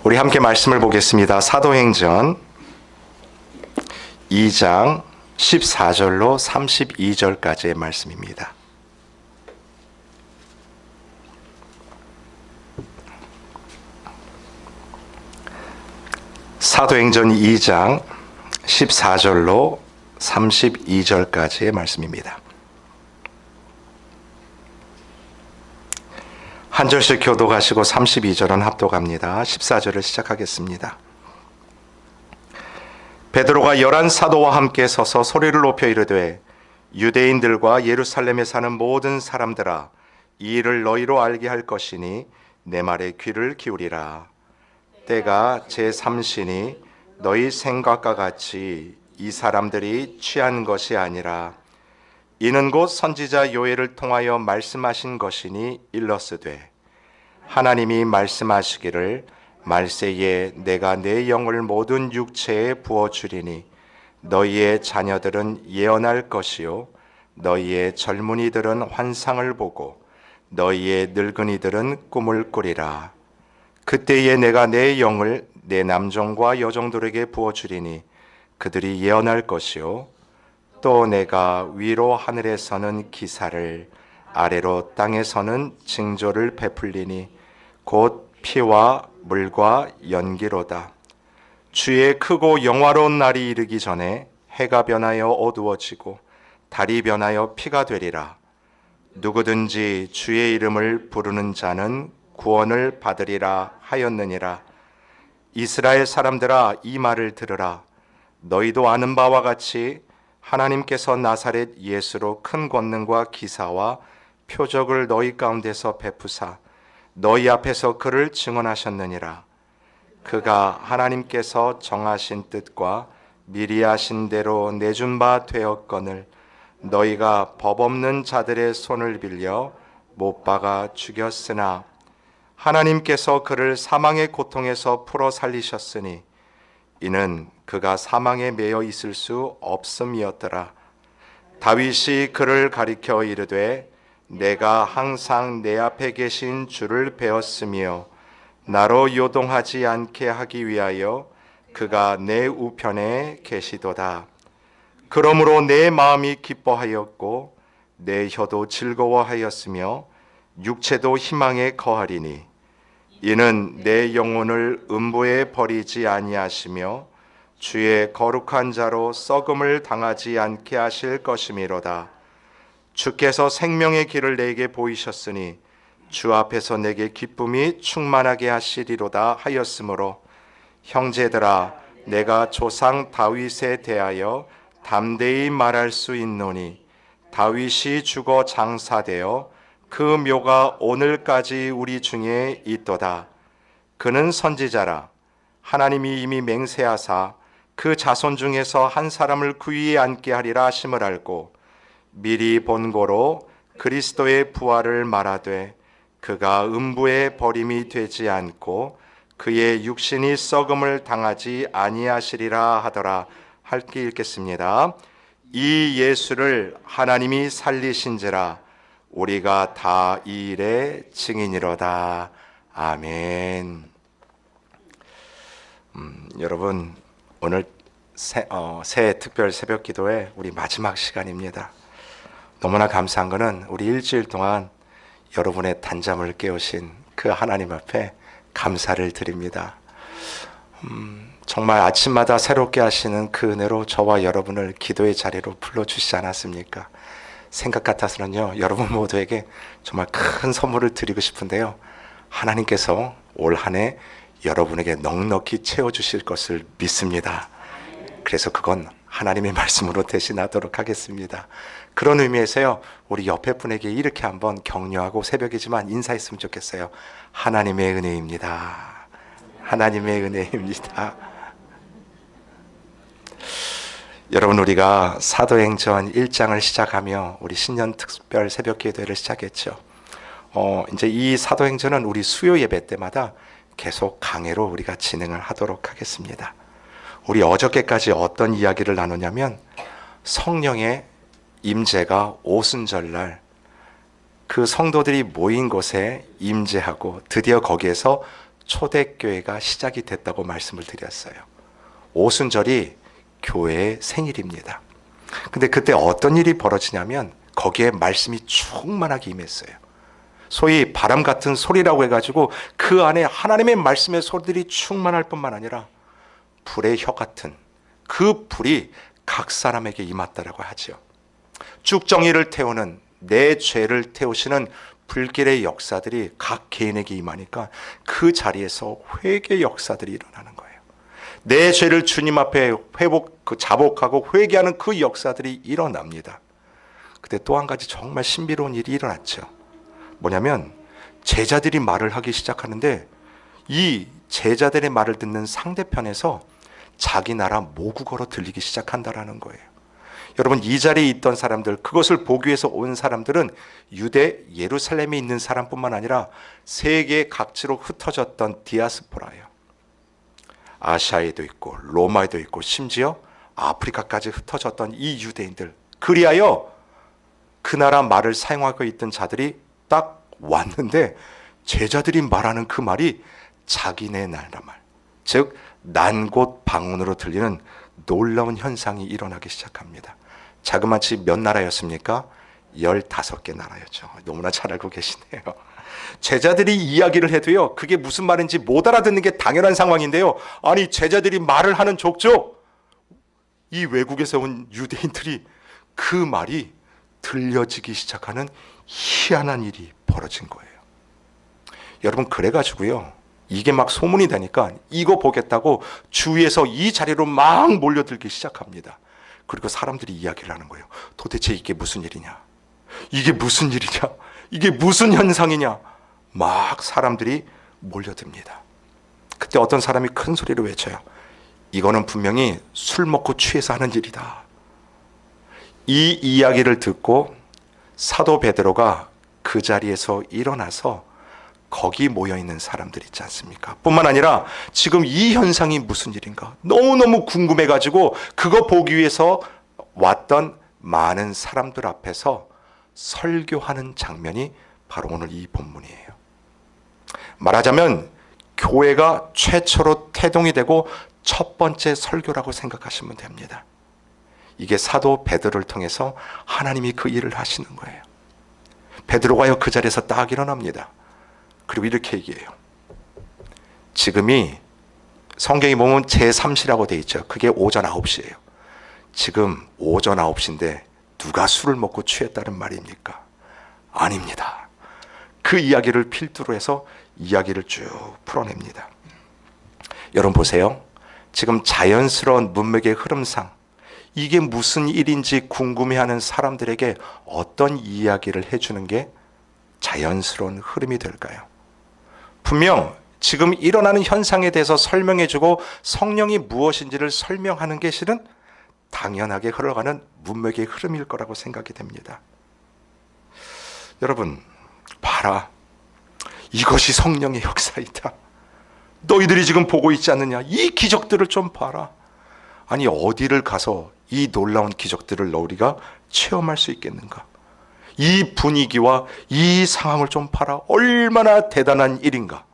우리 함께 말씀을 보겠습니다. 사도행전 2장 14절로 32절까지의 말씀입니다. 사도행전 2장 14절로 32절까지의 말씀입니다. 한 절씩 교독하시고 32절은 합독합니다. 14절을 시작하겠습니다. 베드로가 11 사도와 함께 서서 소리를 높여 이르되 유대인들과 예루살렘에 사는 모든 사람들아, 이 일을 너희로 알게 할 것이니 내 말에 귀를 기울이라. 때가 제3신이 너희 생각과 같이 이 사람들이 취한 것이 아니라 이는 곧 선지자 요엘을 통하여 말씀하신 것이니 일러스되 하나님이 말씀하시기를 말세에 내가 내 영을 모든 육체에 부어주리니 너희의 자녀들은 예언할 것이요 너희의 젊은이들은 환상을 보고 너희의 늙은이들은 꿈을 꾸리라. 그때에 내가 내 영을 내 남종과 여종들에게 부어주리니 그들이 예언할 것이요 또 내가 위로 하늘에서는 기사를 아래로 땅에서는 징조를 베풀리니 곧 피와 물과 연기로다. 주의 크고 영화로운 날이 이르기 전에 해가 변하여 어두워지고 달이 변하여 피가 되리라. 누구든지 주의 이름을 부르는 자는 구원을 받으리라 하였느니라. 이스라엘 사람들아, 이 말을 들으라. 너희도 아는 바와 같이 하나님께서 나사렛 예수로 큰 권능과 기사와 표적을 너희 가운데서 베푸사 너희 앞에서 그를 증언하셨느니라. 그가 하나님께서 정하신 뜻과 미리 하신 대로 내준 바 되었거늘 너희가 법 없는 자들의 손을 빌려 못 박아 죽였으나 하나님께서 그를 사망의 고통에서 풀어 살리셨으니 이는 그가 사망에 매여 있을 수 없음이었더라. 다윗이 그를 가리켜 이르되 내가 항상 내 앞에 계신 주를 배웠으며 나로 요동하지 않게 하기 위하여 그가 내 우편에 계시도다. 그러므로 내 마음이 기뻐하였고 내 혀도 즐거워하였으며 육체도 희망에 거하리니 이는 내 영혼을 음부에 버리지 아니하시며 주의 거룩한 자로 썩음을 당하지 않게 하실 것이미로다. 주께서 생명의 길을 내게 보이셨으니 주 앞에서 내게 기쁨이 충만하게 하시리로다 하였으므로 형제들아, 내가 조상 다윗에 대하여 담대히 말할 수 있노니 다윗이 죽어 장사되어 그 묘가 오늘까지 우리 중에 있도다. 그는 선지자라. 하나님이 이미 맹세하사 그 자손 중에서 한 사람을 구위에 앉게 하리라 하심을 알고 미리 본고로 그리스도의 부활을 말하되 그가 음부에 버림이 되지 않고 그의 육신이 썩음을 당하지 아니하시리라 하더라. 함께 읽겠습니다. 이 예수를 하나님이 살리신지라 우리가 다 이 일의 증인이로다. 아멘. 여러분, 오늘 새해 특별 새벽 기도회 우리 마지막 시간입니다. 너무나 감사한 것은 우리 일주일 동안 여러분의 단잠을 깨우신 그 하나님 앞에 감사를 드립니다. 정말 아침마다 새롭게 하시는 그 은혜로 저와 여러분을 기도의 자리로 불러주시지 않았습니까? 생각 같아서는요, 여러분 모두에게 정말 큰 선물을 드리고 싶은데요, 하나님께서 올 한 해 여러분에게 넉넉히 채워주실 것을 믿습니다. 그래서 그건 하나님의 말씀으로 대신하도록 하겠습니다. 그런 의미에서요, 우리 옆에 분에게 이렇게 한번 격려하고 새벽이지만 인사했으면 좋겠어요. 하나님의 은혜입니다. 하나님의 은혜입니다. 여러분, 우리가 사도행전 1장을 시작하며 우리 신년 특별 새벽 기도회를 시작했죠. 이제 이 사도행전은 우리 수요 예배 때마다 계속 강해로 우리가 진행을 하도록 하겠습니다. 우리 어저께까지 어떤 이야기를 나누냐면 성령의 임재가 오순절날 그 성도들이 모인 곳에 임재하고 드디어 거기에서 초대교회가 시작이 됐다고 말씀을 드렸어요. 오순절이 교회의 생일입니다. 근데 그때 어떤 일이 벌어지냐면 거기에 말씀이 충만하게 임했어요. 소위 바람 같은 소리라고 해가지고 그 안에 하나님의 말씀의 소리들이 충만할 뿐만 아니라 불의 혀 같은 그 불이 각 사람에게 임했다라고 하죠. 쭉정이를 태우는, 내 죄를 태우시는 불길의 역사들이 각 개인에게 임하니까 그 자리에서 회개 역사들이 일어나는 거예요. 내 죄를 주님 앞에 자복하고 회개하는 그 역사들이 일어납니다. 근데 또 한 가지 정말 신비로운 일이 일어났죠. 뭐냐면 제자들이 말을 하기 시작하는데 이 제자들의 말을 듣는 상대편에서 자기 나라 모국어로 들리기 시작한다라는 거예요. 여러분, 이 자리에 있던 사람들, 그것을 보기 위해서 온 사람들은 유대 예루살렘에 있는 사람뿐만 아니라 세계 각지로 흩어졌던 디아스포라예요. 아시아에도 있고 로마에도 있고 심지어 아프리카까지 흩어졌던 이 유대인들, 그리하여 그 나라 말을 사용하고 있던 자들이 딱 왔는데 제자들이 말하는 그 말이 자기네 나라 말, 즉 난곳 방언으로 들리는 놀라운 현상이 일어나기 시작합니다. 자그마치 몇 나라였습니까? 15개 나라였죠. 너무나 잘 알고 계시네요. 제자들이 이야기를 해도요, 그게 무슨 말인지 못 알아듣는 게 당연한 상황인데요. 아니, 제자들이 말을 하는 족족 이 외국에서 온 유대인들이 그 말이 들려지기 시작하는 희한한 일이 벌어진 거예요. 여러분, 그래가지고요, 이게 막 소문이 되니까 이거 보겠다고 주위에서 이 자리로 막 몰려들기 시작합니다. 그리고 사람들이 이야기를 하는 거예요. 도대체 이게 무슨 일이냐? 이게 무슨 일이냐? 이게 무슨 현상이냐? 막 사람들이 몰려듭니다. 그때 어떤 사람이 큰 소리로 외쳐요. 이거는 분명히 술 먹고 취해서 하는 일이다. 이 이야기를 듣고 사도 베드로가 그 자리에서 일어나서 거기 모여있는 사람들 있지 않습니까? 뿐만 아니라 지금 이 현상이 무슨 일인가 너무너무 궁금해가지고 그거 보기 위해서 왔던 많은 사람들 앞에서 설교하는 장면이 바로 오늘 이 본문이에요. 말하자면 교회가 최초로 태동이 되고 첫 번째 설교라고 생각하시면 됩니다. 이게 사도 베드로를 통해서 하나님이 그 일을 하시는 거예요. 베드로가요, 그 자리에서 딱 일어납니다. 그리고 이렇게 얘기해요. 지금이 성경에 보면 제3시라고 되어 있죠. 그게 오전 9시예요. 지금 오전 9시인데 누가 술을 먹고 취했다는 말입니까? 아닙니다. 그 이야기를 필두로 해서 이야기를 쭉 풀어냅니다. 여러분 보세요. 지금 자연스러운 문맥의 흐름상 이게 무슨 일인지 궁금해하는 사람들에게 어떤 이야기를 해주는 게 자연스러운 흐름이 될까요? 분명 지금 일어나는 현상에 대해서 설명해주고 성령이 무엇인지를 설명하는 게 실은 당연하게 흘러가는 문맥의 흐름일 거라고 생각이 됩니다. 여러분, 봐라. 이것이 성령의 역사이다. 너희들이 지금 보고 있지 않느냐? 이 기적들을 좀 봐라. 아니, 어디를 가서 이 놀라운 기적들을 우리가 체험할 수 있겠는가? 이 분위기와 이 상황을 좀 봐라. 얼마나 대단한 일인가?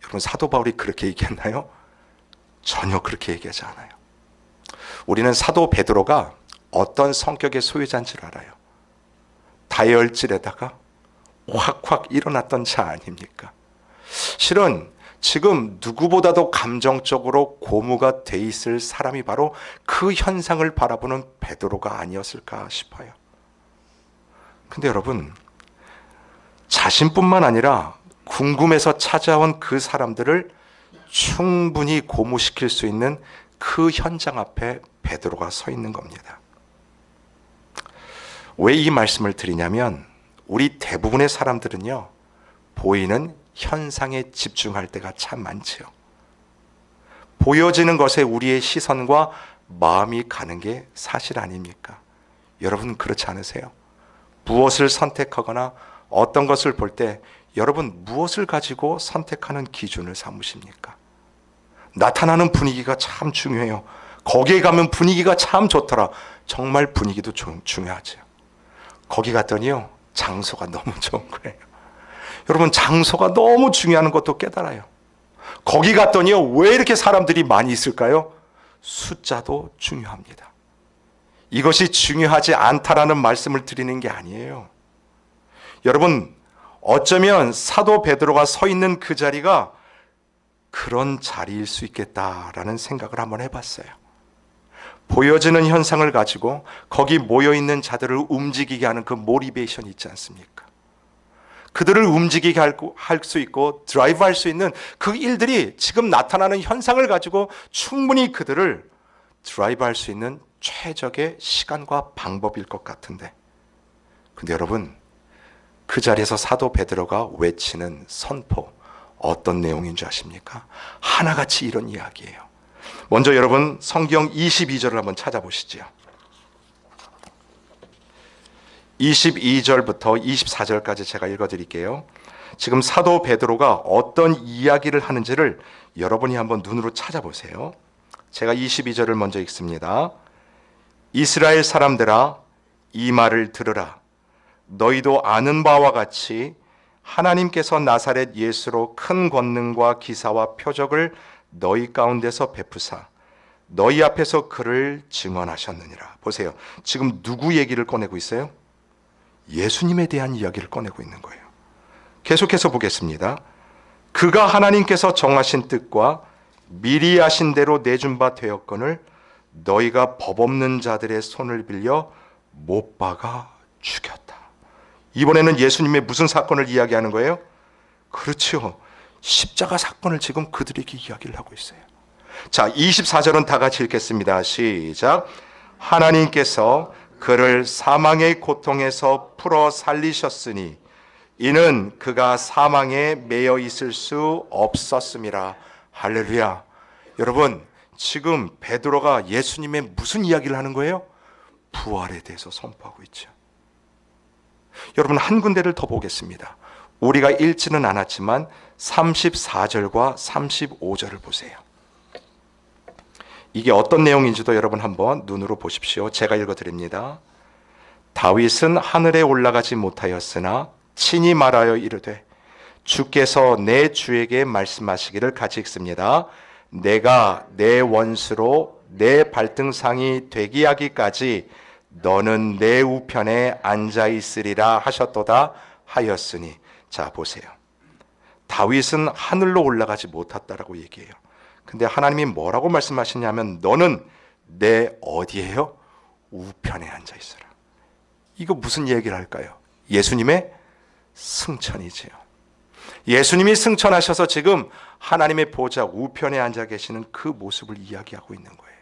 여러분, 사도 바울이 그렇게 얘기했나요? 전혀 그렇게 얘기하지 않아요. 우리는 사도 베드로가 어떤 성격의 소유자인 줄 알아요. 다혈질에다가 확확 일어났던 자 아닙니까? 실은 지금 누구보다도 감정적으로 고무가 돼 있을 사람이 바로 그 현상을 바라보는 베드로가 아니었을까 싶어요. 근데 여러분, 자신뿐만 아니라 궁금해서 찾아온 그 사람들을 충분히 고무시킬 수 있는 그 현장 앞에 베드로가 서 있는 겁니다. 왜 이 말씀을 드리냐면 우리 대부분의 사람들은요, 보이는 현상에 집중할 때가 참 많지요. 보여지는 것에 우리의 시선과 마음이 가는 게 사실 아닙니까? 여러분 그렇지 않으세요? 무엇을 선택하거나 어떤 것을 볼 때 여러분 무엇을 가지고 선택하는 기준을 삼으십니까? 나타나는 분위기가 참 중요해요. 거기에 가면 분위기가 참 좋더라. 정말 분위기도 중요하죠. 거기 갔더니요, 장소가 너무 좋은 거예요. 여러분, 장소가 너무 중요한 것도 깨달아요. 거기 갔더니요, 왜 이렇게 사람들이 많이 있을까요? 숫자도 중요합니다. 이것이 중요하지 않다라는 말씀을 드리는 게 아니에요. 여러분, 어쩌면 사도 베드로가 서 있는 그 자리가 그런 자리일 수 있겠다라는 생각을 한번 해봤어요. 보여지는 현상을 가지고 거기 모여있는 자들을 움직이게 하는 그 모티베이션이 있지 않습니까? 그들을 움직이게 할 수 있고 드라이브 할 수 있는 그 일들이 지금 나타나는 현상을 가지고 충분히 그들을 드라이브 할 수 있는 최적의 시간과 방법일 것 같은데, 근데 여러분, 그 자리에서 사도 베드로가 외치는 선포, 어떤 내용인 줄 아십니까? 하나같이 이런 이야기예요. 먼저 여러분, 성경 22절을 한번 찾아보시죠. 22절부터 24절까지 제가 읽어드릴게요. 지금 사도 베드로가 어떤 이야기를 하는지를 여러분이 한번 눈으로 찾아보세요. 제가 22절을 먼저 읽습니다. 이스라엘 사람들아, 이 말을 들으라. 너희도 아는 바와 같이 하나님께서 나사렛 예수로 큰 권능과 기사와 표적을 너희 가운데서 베푸사 너희 앞에서 그를 증언하셨느니라. 보세요. 지금 누구 얘기를 꺼내고 있어요? 예수님에 대한 이야기를 꺼내고 있는 거예요. 계속해서 보겠습니다. 그가 하나님께서 정하신 뜻과 미리 하신 대로 내준 바 되었거늘 너희가 법 없는 자들의 손을 빌려 못 박아 죽였다. 이번에는 예수님의 무슨 사건을 이야기하는 거예요? 그렇죠. 십자가 사건을 지금 그들에게 이야기를 하고 있어요. 자, 24절은 다 같이 읽겠습니다. 시작. 하나님께서 그를 사망의 고통에서 풀어 살리셨으니 이는 그가 사망에 매여 있을 수 없었음이라. 할렐루야. 여러분, 지금 베드로가 예수님의 무슨 이야기를 하는 거예요? 부활에 대해서 선포하고 있죠. 여러분, 한 군데를 더 보겠습니다. 우리가 읽지는 않았지만 34절과 35절을 보세요. 이게 어떤 내용인지도 여러분 한번 눈으로 보십시오. 제가 읽어드립니다. 다윗은 하늘에 올라가지 못하였으나 친히 말하여 이르되 주께서 내 주에게 말씀하시기를, 같이 읽습니다. 내가 내 원수로 내 발등상이 되게 하기까지 너는 내 우편에 앉아 있으리라 하셨도다 하였으니. 자, 보세요. 다윗은 하늘로 올라가지 못했다라고 얘기해요. 근데 하나님이 뭐라고 말씀하시냐면 너는 내 어디에요? 우편에 앉아 있어라. 이거 무슨 얘기를 할까요? 예수님의 승천이지요. 예수님이 승천하셔서 지금 하나님의 보좌 우편에 앉아 계시는 그 모습을 이야기하고 있는 거예요.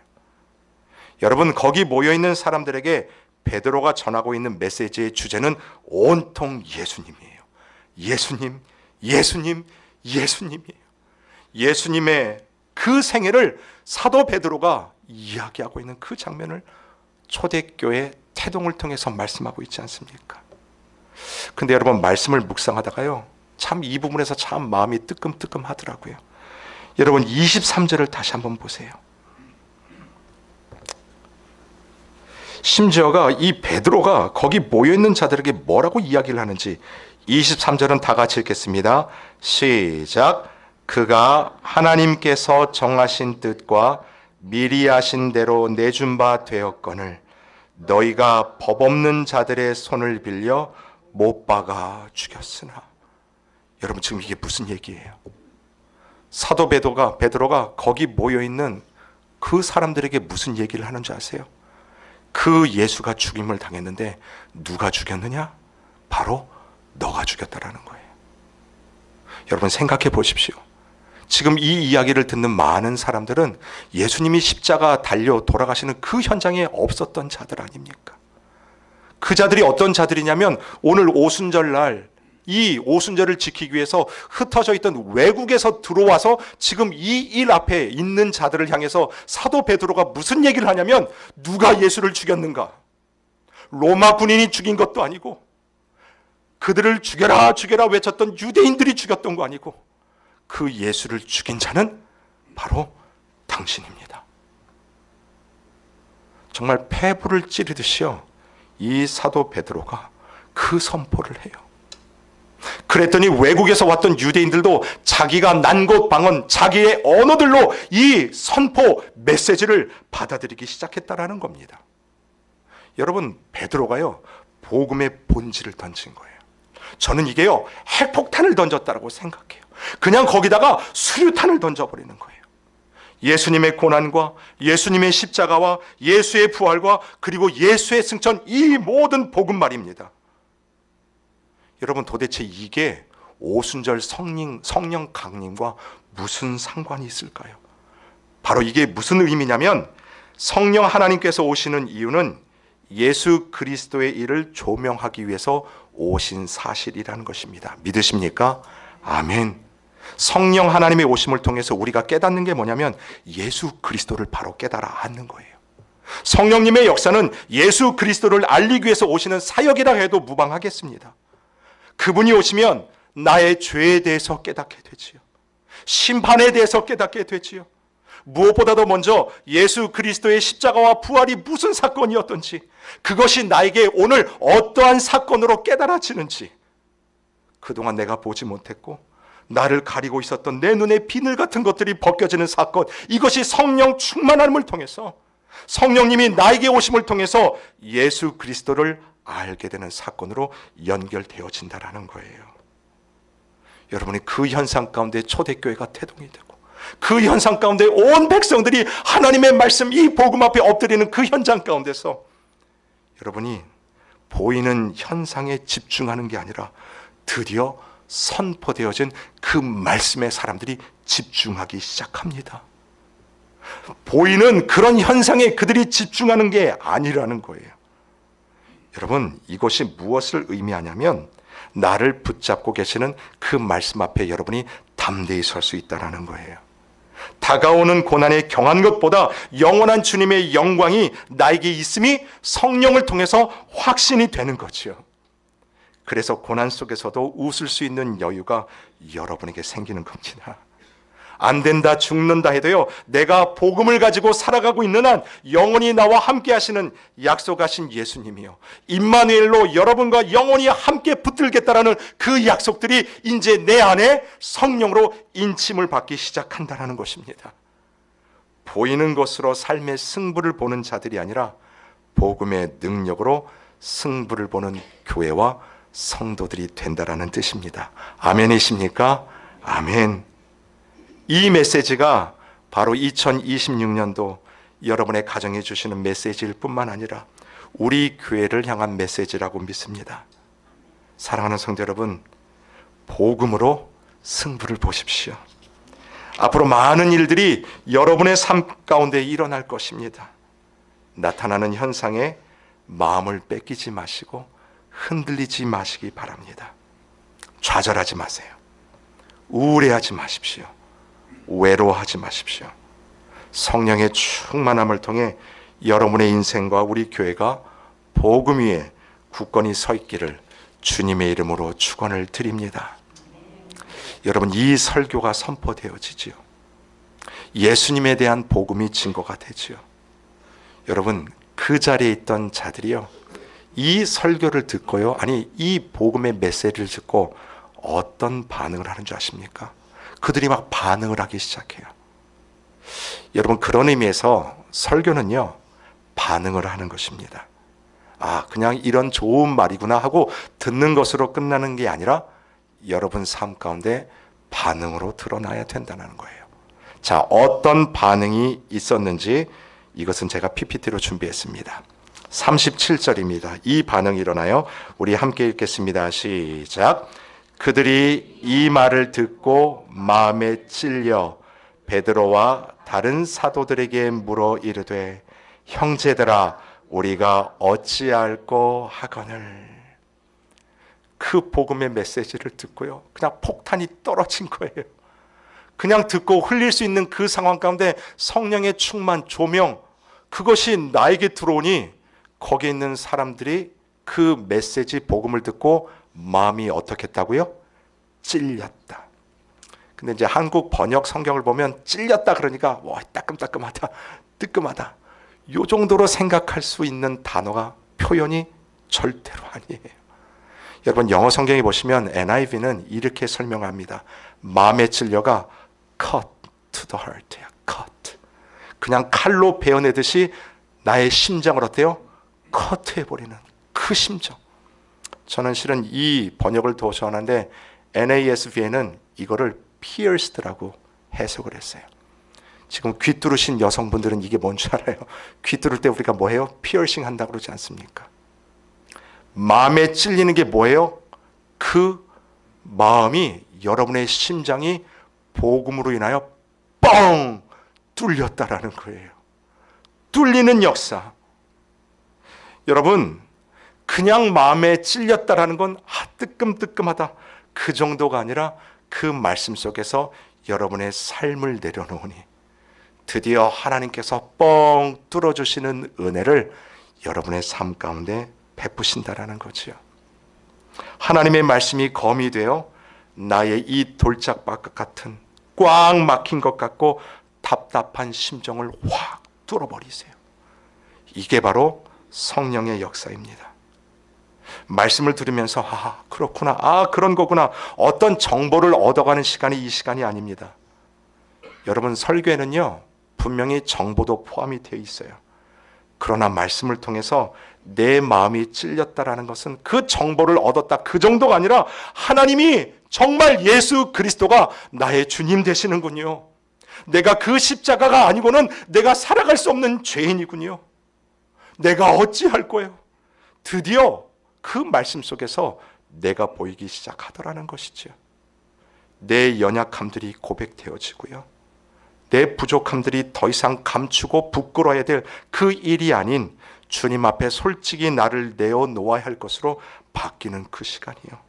여러분, 거기 모여있는 사람들에게 베드로가 전하고 있는 메시지의 주제는 온통 예수님이에요. 예수님, 예수님, 예수님이에요. 예수님의 그 생애를 사도 베드로가 이야기하고 있는 그 장면을 초대교회 태동을 통해서 말씀하고 있지 않습니까? 근데 여러분, 말씀을 묵상하다가요, 참 이 부분에서 참 마음이 뜨끔뜨끔 하더라고요. 여러분, 23절을 다시 한번 보세요. 심지어가 이 베드로가 거기 모여있는 자들에게 뭐라고 이야기를 하는지 23절은 다 같이 읽겠습니다. 시작. 그가 하나님께서 정하신 뜻과 미리 하신 대로 내준 바 되었거늘 너희가 법 없는 자들의 손을 빌려 못 박아 죽였으나. 여러분, 지금 이게 무슨 얘기예요? 사도 베드로가 거기 모여있는 그 사람들에게 무슨 얘기를 하는지 아세요? 그 예수가 죽임을 당했는데 누가 죽였느냐? 바로 너가 죽였다라는 거예요. 여러분, 생각해 보십시오. 지금 이 이야기를 듣는 많은 사람들은 예수님이 십자가 달려 돌아가시는 그 현장에 없었던 자들 아닙니까? 그 자들이 어떤 자들이냐면 오늘 오순절날 이 오순절을 지키기 위해서 흩어져 있던 외국에서 들어와서 지금 이 일 앞에 있는 자들을 향해서 사도 베드로가 무슨 얘기를 하냐면 누가 예수를 죽였는가? 로마 군인이 죽인 것도 아니고 그들을 죽여라 죽여라 외쳤던 유대인들이 죽였던 거 아니고 그 예수를 죽인 자는 바로 당신입니다. 정말 폐부를 찌르듯이요, 이 사도 베드로가 그 선포를 해요. 그랬더니 외국에서 왔던 유대인들도 자기가 난 곳 방언, 자기의 언어들로 이 선포 메시지를 받아들이기 시작했다라는 겁니다. 여러분, 베드로가요, 복음의 본질을 던진 거예요. 저는 이게요, 핵폭탄을 던졌다고 생각해요. 그냥 거기다가 수류탄을 던져버리는 거예요. 예수님의 고난과 예수님의 십자가와 예수의 부활과 그리고 예수의 승천, 이 모든 복음 말입니다. 여러분, 도대체 이게 오순절 성령 강림과 무슨 상관이 있을까요? 바로 이게 무슨 의미냐면, 성령 하나님께서 오시는 이유는 예수 그리스도의 일을 조명하기 위해서 오신 사실이라는 것입니다. 믿으십니까? 아멘. 성령 하나님의 오심을 통해서 우리가 깨닫는 게 뭐냐면 예수 그리스도를 바로 깨달아 앉는 거예요. 성령님의 역사는 예수 그리스도를 알리기 위해서 오시는 사역이라 해도 무방하겠습니다. 그분이 오시면 나의 죄에 대해서 깨닫게 되지요. 심판에 대해서 깨닫게 되지요. 무엇보다도 먼저 예수 그리스도의 십자가와 부활이 무슨 사건이었던지, 그것이 나에게 오늘 어떠한 사건으로 깨달아지는지, 그동안 내가 보지 못했고 나를 가리고 있었던 내 눈의 비늘 같은 것들이 벗겨지는 사건, 이것이 성령 충만함을 통해서, 성령님이 나에게 오심을 통해서 예수 그리스도를 알게 되는 사건으로 연결되어진다라는 거예요. 여러분이 그 현상 가운데 초대교회가 태동이 되고, 그 현상 가운데 온 백성들이 하나님의 말씀, 이 복음 앞에 엎드리는 그 현장 가운데서 여러분이 보이는 현상에 집중하는 게 아니라 드디어 선포되어진 그 말씀에 사람들이 집중하기 시작합니다. 보이는 그런 현상에 그들이 집중하는 게 아니라는 거예요. 여러분, 이것이 무엇을 의미하냐면 나를 붙잡고 계시는 그 말씀 앞에 여러분이 담대히 설 수 있다는 거예요. 다가오는 고난에 경한 것보다 영원한 주님의 영광이 나에게 있음이 성령을 통해서 확신이 되는 거지요. 그래서 고난 속에서도 웃을 수 있는 여유가 여러분에게 생기는 겁니다. 안 된다, 죽는다 해도요, 내가 복음을 가지고 살아가고 있는 한 영원히 나와 함께 하시는 약속하신 예수님이요, 임마누엘로 여러분과 영원히 함께 붙들겠다라는 그 약속들이 이제 내 안에 성령으로 인침을 받기 시작한다는 것입니다. 보이는 것으로 삶의 승부를 보는 자들이 아니라 복음의 능력으로 승부를 보는 교회와 성도들이 된다라는 뜻입니다. 아멘이십니까? 아멘. 이 메시지가 바로 2026년도 여러분의 가정에 주시는 메시지일 뿐만 아니라 우리 교회를 향한 메시지라고 믿습니다. 사랑하는 성도 여러분, 복음으로 승부를 보십시오. 앞으로 많은 일들이 여러분의 삶 가운데 일어날 것입니다. 나타나는 현상에 마음을 뺏기지 마시고 흔들리지 마시기 바랍니다. 좌절하지 마세요. 우울해하지 마십시오. 외로워하지 마십시오. 성령의 충만함을 통해 여러분의 인생과 우리 교회가 복음 위에 굳건히 서 있기를 주님의 이름으로 축원을 드립니다. 여러분, 이 설교가 선포되어지지요. 예수님에 대한 복음이 증거가 되지요. 여러분, 그 자리에 있던 자들이요, 이 설교를 듣고요, 아니 이 복음의 메시지를 듣고 어떤 반응을 하는 줄 아십니까? 그들이 막 반응을 하기 시작해요. 여러분, 그런 의미에서 설교는요, 반응을 하는 것입니다. 아, 그냥 이런 좋은 말이구나 하고 듣는 것으로 끝나는 게 아니라 여러분 삶 가운데 반응으로 드러나야 된다는 거예요. 자, 어떤 반응이 있었는지 이것은 제가 PPT로 준비했습니다. 37절입니다. 이 반응이 일어나요. 우리 함께 읽겠습니다. 시작. 그들이 이 말을 듣고 마음에 찔려 베드로와 다른 사도들에게 물어 이르되 형제들아 우리가 어찌할꼬 하거늘. 그 복음의 메시지를 듣고요, 그냥 폭탄이 떨어진 거예요. 그냥 듣고 흘릴 수 있는 그 상황 가운데 성령의 충만, 조명, 그것이 나에게 들어오니 거기에 있는 사람들이 그 메시지 복음을 듣고 마음이 어떻게 했다고요? 찔렸다. 근데 이제 한국 번역 성경을 보면 찔렸다 그러니까 와, 따끔따끔하다, 뜨끔하다, 요 정도로 생각할 수 있는 단어가, 표현이 절대로 아니에요. 여러분 영어 성경에 보시면 NIV는 이렇게 설명합니다. 마음의 찔려가 cut to the heart야. cut. 그냥 칼로 베어내듯이 나의 심장을 어때요? 커트해버리는 그 심정. 저는 실은 이 번역을 더 좋아하는데 NASB에는 이거를 pierced라고 해석을 했어요. 지금 귀 뚫으신 여성분들은 이게 뭔지 알아요? 귀 뚫을 때 우리가 뭐해요? 피어싱 한다고 그러지 않습니까? 마음에 찔리는 게 뭐예요? 그 마음이, 여러분의 심장이 복음으로 인하여 뻥 뚫렸다라는 거예요. 뚫리는 역사. 여러분, 그냥 마음에 찔렸다라는 건 뜨끔뜨끔하다, 그 정도가 아니라 그 말씀 속에서 여러분의 삶을 내려놓으니 드디어 하나님께서 뻥 뚫어주시는 은혜를 여러분의 삶 가운데 베푸신다라는 거지요. 하나님의 말씀이 검이 되어 나의 이 돌짝밭 같은 꽉 막힌 것 같고 답답한 심정을 확 뚫어버리세요. 이게 바로 성령의 역사입니다. 말씀을 들으면서 그렇구나, 그런 거구나, 어떤 정보를 얻어가는 시간이 이 시간이 아닙니다. 여러분, 설교에는요 분명히 정보도 포함이 되어 있어요. 그러나 말씀을 통해서 내 마음이 찔렸다라는 것은 그 정보를 얻었다, 그 정도가 아니라 하나님이 정말 예수 그리스도가 나의 주님 되시는군요. 내가 그 십자가가 아니고는 내가 살아갈 수 없는 죄인이군요. 내가 어찌할 거예요? 드디어 그 말씀 속에서 내가 보이기 시작하더라는 것이죠. 내 연약함들이 고백되어지고요, 내 부족함들이 더 이상 감추고 부끄러워야 될 그 일이 아닌 주님 앞에 솔직히 나를 내어놓아야 할 것으로 바뀌는 그 시간이요.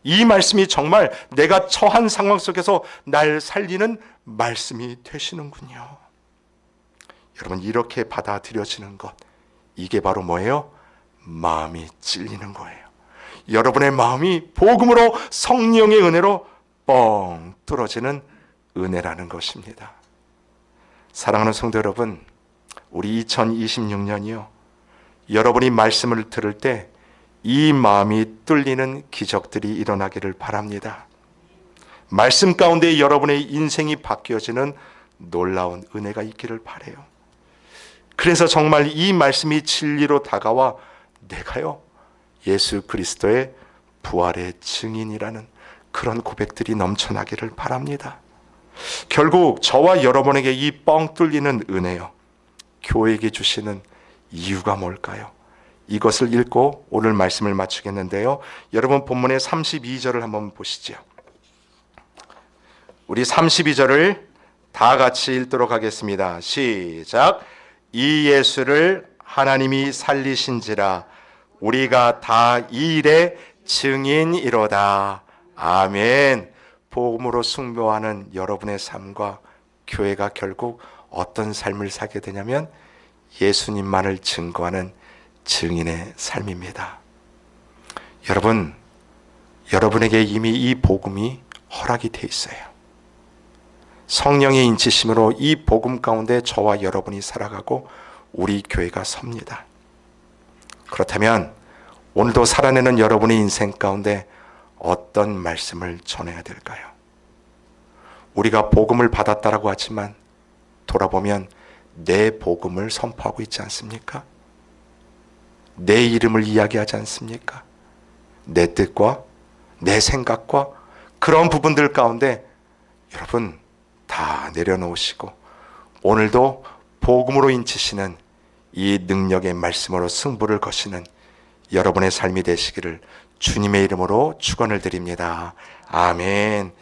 이 말씀이 정말 내가 처한 상황 속에서 날 살리는 말씀이 되시는군요. 여러분, 이렇게 받아들여지는 것, 이게 바로 뭐예요? 마음이 찔리는 거예요. 여러분의 마음이 복음으로, 성령의 은혜로 뻥 뚫어지는 은혜라는 것입니다. 사랑하는 성도 여러분, 우리 2026년이요, 여러분이 말씀을 들을 때 이 마음이 뚫리는 기적들이 일어나기를 바랍니다. 말씀 가운데 여러분의 인생이 바뀌어지는 놀라운 은혜가 있기를 바라요. 그래서 정말 이 말씀이 진리로 다가와 내가요 예수 그리스도의 부활의 증인이라는 그런 고백들이 넘쳐나기를 바랍니다. 결국 저와 여러분에게 이 뻥 뚫리는 은혜요, 교회에게 주시는 이유가 뭘까요? 이것을 읽고 오늘 말씀을 마치겠는데요, 여러분 본문의 32절을 한번 보시죠. 우리 32절을 다 같이 읽도록 하겠습니다. 시작. 이 예수를 하나님이 살리신지라 우리가 다 이 일의 증인이로다. 아멘. 복음으로 승부하는 여러분의 삶과 교회가 결국 어떤 삶을 살게 되냐면 예수님만을 증거하는 증인의 삶입니다. 여러분, 여러분에게 이미 이 복음이 허락이 되어 있어요. 성령의 인치심으로 이 복음 가운데 저와 여러분이 살아가고 우리 교회가 섭니다. 그렇다면 오늘도 살아내는 여러분의 인생 가운데 어떤 말씀을 전해야 될까요? 우리가 복음을 받았다라고 하지만 돌아보면 내 복음을 선포하고 있지 않습니까? 내 이름을 이야기하지 않습니까? 내 뜻과 내 생각과 그런 부분들 가운데 여러분 다 내려놓으시고 오늘도 복음으로 인치시는 이 능력의 말씀으로 승부를 거시는 여러분의 삶이 되시기를 주님의 이름으로 축원을 드립니다. 아멘.